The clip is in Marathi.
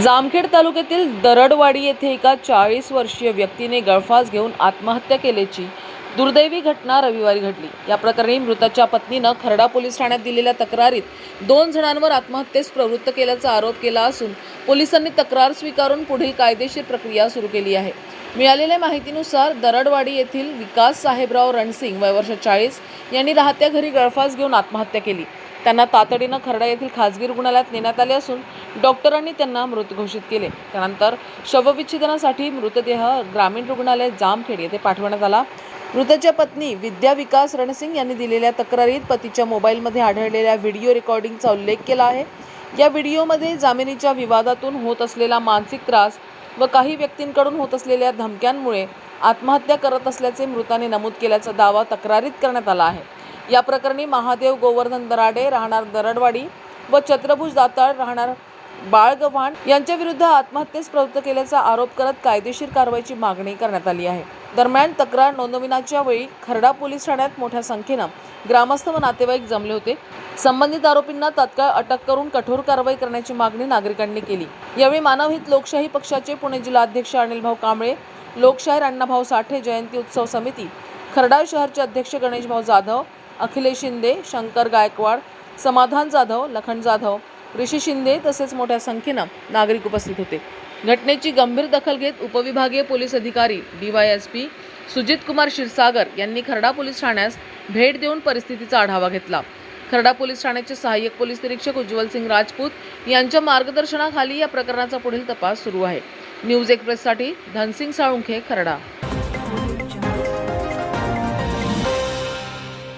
जामखेड तालुक्यातील दरडवाडी येथे एका 40 वर्षीय व्यक्तीने गळफास घेऊन आत्महत्या केल्याची दुर्दैवी घटना रविवारी घडली। या प्रकरणी मृताच्या पत्नीने खर्डा पोलीस ठाण्यात दिलेल्या तक्रारीत 2 जणांवर आत्महत्येस प्रवृत्त केल्याचा आरोप केला असून पोलिसांनी तक्रार स्वीकारून पुढील कायदेशीर प्रक्रिया सुरू केली आहे। मिळालेल्या माहितीनुसार दरडवाडी येथील विकास साहेबराव रणसिंग वय वर्ष 40 यांनी राहत्या घरी गळफास घेऊन आत्महत्या केली। त्यांना तातडीने खर्डा येथील खासगी रुग्णालयात नेण्यात आले असून डॉक्टरांनी त्यांना मृत घोषित केले। त्यानंतर शवविच्छेदनासाठी मृतदेह ग्रामीण रुग्णालय जामखेड येथे पाठवण्यात आला। मृताच्या पत्नी विद्या विकास रणसिंग यांनी दिलेल्या तक्रारीत पतीच्या मोबाईलमध्ये आढळलेल्या व्हिडिओ रेकॉर्डिंगचा उल्लेख केला आहे। या व्हिडिओमध्ये जमिनीच्या विवादातून होत असलेला मानसिक त्रास व काही व्यक्तींकडून होत असलेल्या धमक्यांमुळे आत्महत्या करत असल्याचे मृताने नमूद केल्याचा दावा तक्रारीत करण्यात आला आहे। या प्रकरणी महादेव गोवर्धन दराडे राहणार दरडवाडी व छत्रभुज दाताळ राहणार बाळगव्हाण यांच्या विरुद्ध आत्महत्येस प्रवृत्त केल्याचा आरोप करत कायदेशीर कारवाईची मागणी करण्यात आली आहे। दरम्यान तक्रार नोंदविण्याच्या वेळी खर्डा पोलीस ठाण्यात मोठ्या संख्येने ग्रामस्थ व नातेवाईक जमले होते। संबंधित आरोपींना तात्काळ अटक करून कठोर कारवाई करण्याची मागणी नागरिकांनी केली। यावेळी मानवहित लोकशाही पक्षाचे पुणे जिल्हाध्यक्ष अनिलभाऊ कांबळे, लोकशाहीर अण्णाभाऊ साठे जयंती उत्सव समिती खर्डा शहरचे अध्यक्ष गणेशभाऊ जाधव, अखिलेश शिंदे, शंकर गायकवाड, समाधान जाधव, लखन जाधव, ऋषी शिंदे तसेच मोठ्या संख्येने नागरिक उपस्थित होते। घटनेची गंभीर दखल घेत उपविभागीय पोलीस अधिकारी DYSP सुजित कुमार क्षीरसागर यांनी खर्डा पोलीस ठाण्यास भेट देऊन परिस्थितीचा आढावा घेतला। खर्डा पोलीस ठाण्याचे सहाय्यक पोलीस निरीक्षक उज्ज्वल सिंग राजपूत यांच्या मार्गदर्शनाखाली या प्रकरणाचा पुढील तपास सुरू आहे। न्यूज एक्सप्रेससाठी धनसिंग साळुंखे, खर्डा।